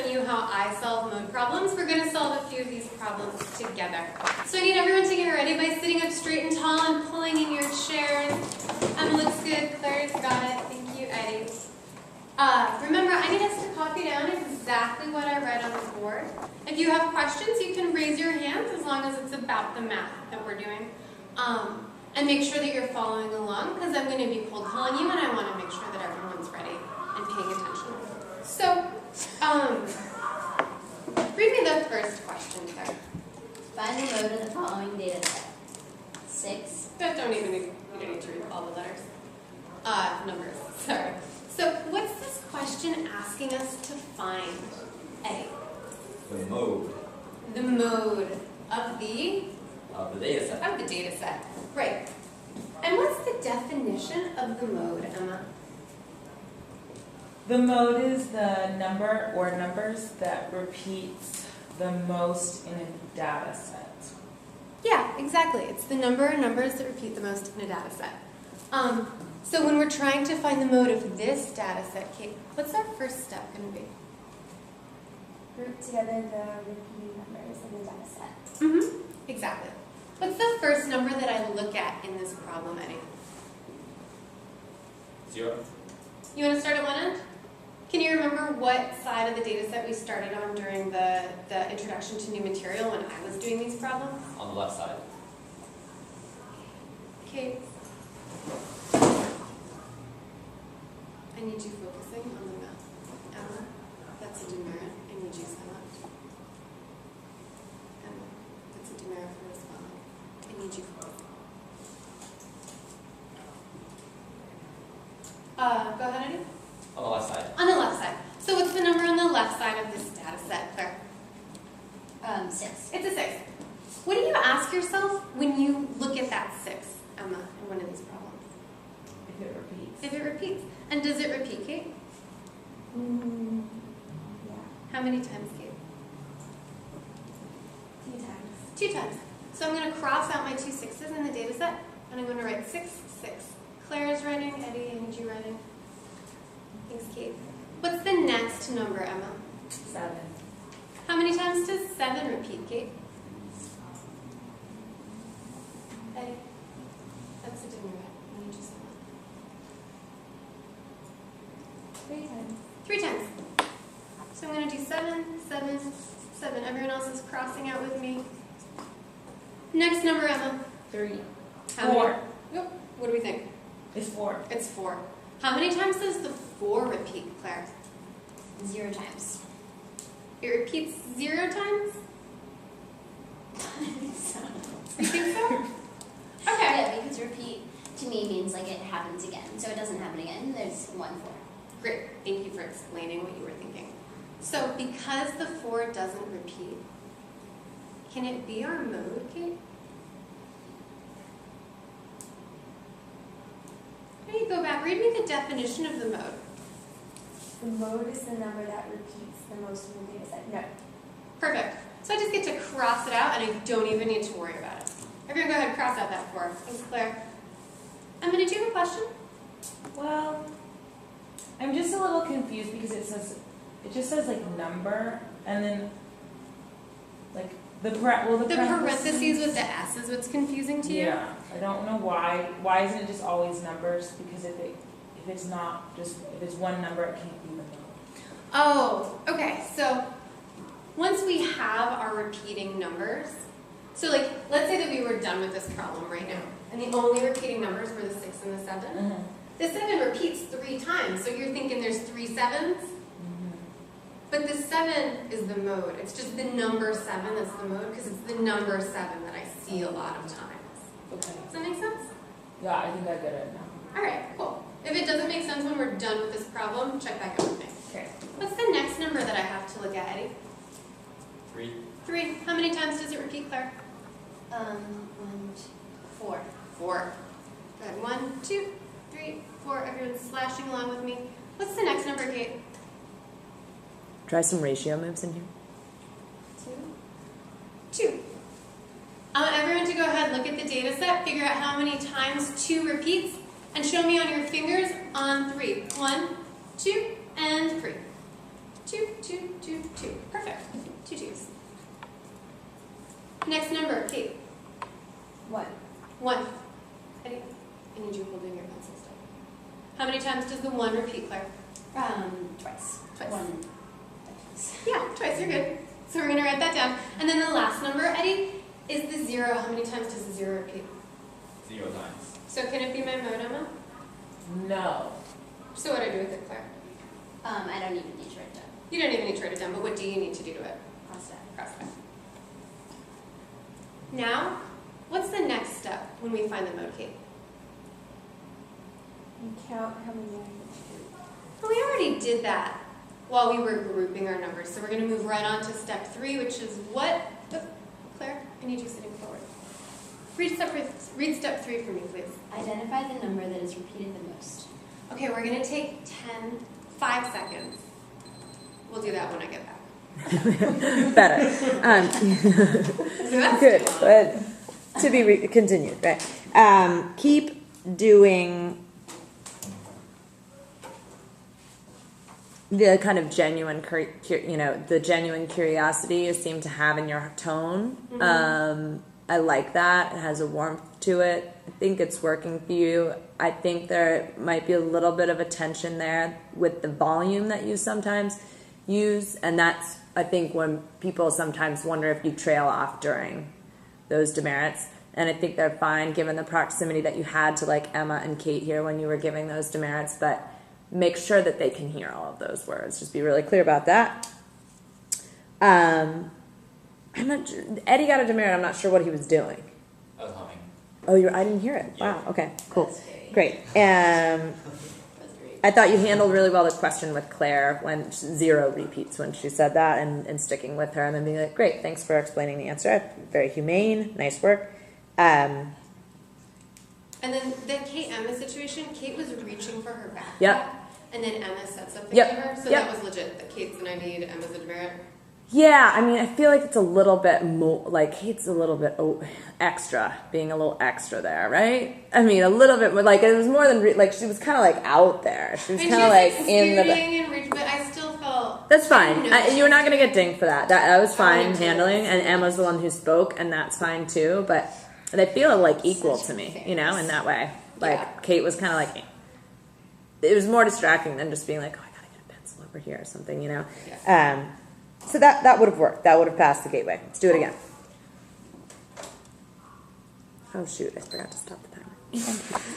showing you how I solve mode problems. We're going to solve a few of these problems together. So I need everyone to get ready by sitting up straight and tall and pulling in your chairs. Looks good. Claire's got it. Thank you, Eddie. Remember, I need us to copy down exactly what I read on the board. If you have questions, you can raise your hands as long as it's about the math that we're doing. And make sure that you're following along because I'm going to be cold calling you and I want to make sure that everyone's ready and paying attention. So, read me the first question, Claire. Find the mode of the following data set. 6. You don't need to read all the letters. Numbers, sorry. So, what's this question asking us to find, Eddie? The mode. The mode of the? Of the data set. Of the data set, right. And what's the definition of the mode, Emma? The mode is the number or numbers that repeats the most in a data set. Yeah, exactly. It's the number of numbers that repeat the most in a data set. So when we're trying to find the mode of this data set, Kate, what's our first step going to be? Group together the repeating numbers in the data set. Mm-hmm. Exactly. What's the first number that I look at in this problem, Eddie? 0. You want to start at one end? Can you remember what side of the data set we started on during the introduction to new material when I was doing these problems? On the left side. Okay. I need you focusing on the math. Emma, that's a demerit. I need you silent. Emma, that's a demerit for this one. I need you focused. Go ahead, Eddie. On the left side. On the left side. So what's the number on the left side of this data set, Claire? 6. It's a 6. What do you ask yourself when you look at that 6, Emma, in one of these problems? If it repeats. If it repeats. And does it repeat, Kate? Yeah. How many times, Kate? 2 times. 2 times. So I'm going to cross out my 2 6s in the data set, and I'm going to write 6, 6. Claire is writing. Eddie, I need you writing. Thanks, Kate. What's the next number, Emma? 7. How many times does 7 repeat, Kate? Eddie? That's a different way. I need you so much. 3 times. 3 times. So I'm going to do 7, 7, 7. Everyone else is crossing out with me. Next number, Emma. 3. How 4. many? Yep. What do we think? It's 4. It's 4. How many times does the 4 repeat, Claire? 0 times. It repeats 0 times? I think so. You think so? Okay. Yeah, because repeat to me means like it happens again. So it doesn't happen again. There's 1 4. Great. Thank you for explaining what you were thinking. So because the 4 doesn't repeat, can it be our mode, Kate? How do you go back? Read me the definition of the mode. The mode is the number that repeats the most in the data set. No. Perfect. So I just get to cross it out, and I don't even need to worry about it. Everyone go ahead and cross out that 4. Thanks, Claire. Emma, did you have a question? Well, I'm just a little confused because it just says like number and then like the parentheses with the S is what's confusing to you? Yeah, I don't know why. Why isn't it just always numbers? Because if it's not just if it's one number, it can't be the mode. Oh, okay. So once we have our repeating numbers, so like let's say that we were done with this problem right now, and the only repeating numbers were the 6 and the 7. Mm-hmm. The 7 repeats 3 times, so you're thinking there's 3 7s. Mm-hmm. But the 7 is the mode. It's just the number 7 that's the mode because it's the number 7 that I see a lot of times. Okay. Does that make sense? Yeah, I think I get it now. All right, cool. If it doesn't make sense when we're done with this problem, check back in with me. Okay. What's the next number that I have to look at, Eddie? 3. 3. How many times does it repeat, Claire? 4. 4. Go ahead. 1, 2, 3, 4. Everyone's slashing along with me. What's the next number, Kate? Try some ratio moves in here. 2. I want everyone to go ahead, look at the data set, figure out how many times 2 repeats, and show me on your fingers on 3. 1, 2, and 3. 2, 2, 2, 2. twice. One. Yeah, twice, you're good. So we're gonna write that down. And then the last number, Eddie, is the 0. How many times does the 0 repeat? 0 times. So can it be my mode, Emma? No. So what do I do with it, Claire? I don't even need to write down. You don't even need to write it down, but what do you need to do to it? Cross that. Cross that. Now, what's the next step when we find the mode key? You count how many are in each group. Well, we already did that while we were grouping our numbers. So we're going to move right on to step 3, which is what? Oh, Claire, I need you sitting forward. Read step 3 for me, please. Identify the number that is repeated the most. Okay, we're going to take 5 seconds. We'll do that when I get back. Better. So that's Good, long. but to be continued, right? Keep doing the kind of genuine, the genuine curiosity you seem to have in your tone. I like that. It has a warmth to it. I think it's working for you. I think there might be a little bit of a tension there with the volume that you sometimes use, and that's, I think, when people sometimes wonder if you trail off during those demerits. And I think they're fine given the proximity that you had to like Emma and Kate here when you were giving those demerits, but make sure that they can hear all of those words. Just be really clear about that. Eddie got a demerit. I'm not sure what he was doing. I was humming. Oh, I didn't hear it. Yeah. Wow. Okay. Cool. That's great. Great. That's great. I thought you handled really well the question with Claire when 0 repeats when she said that, and sticking with her and then being like, great, thanks for explaining the answer. Very humane. Nice work. And then the Kate-Emma situation, Kate was reaching for her backpack. Yep. And then Emma said something Yep. to her. So Yep. that was legit. That Kate's an I need, Emma's a demerit. Yeah, I mean, I feel like it's a little bit more, like, Kate's a little bit extra, being a little extra there, right? I mean, a little bit more, like, it was more than, like, she was kind of, like, out there. She was And kind of, like, in the... scooting and reach, but I still felt... That's fine. I know You were not going to she- get dinged for that. That was I fine wouldn't do it. handling, and Emma's the one who spoke, and that's fine, too, but they feel, like, equal to me, you know, in that way. Like, Yeah. Kate was kind of, like... It was more distracting than just being like, oh, I got to get a pencil over here or something, you know? Yeah. So that would have worked. That would have passed the gateway. Let's do it again. Oh, shoot. I forgot to stop the timer.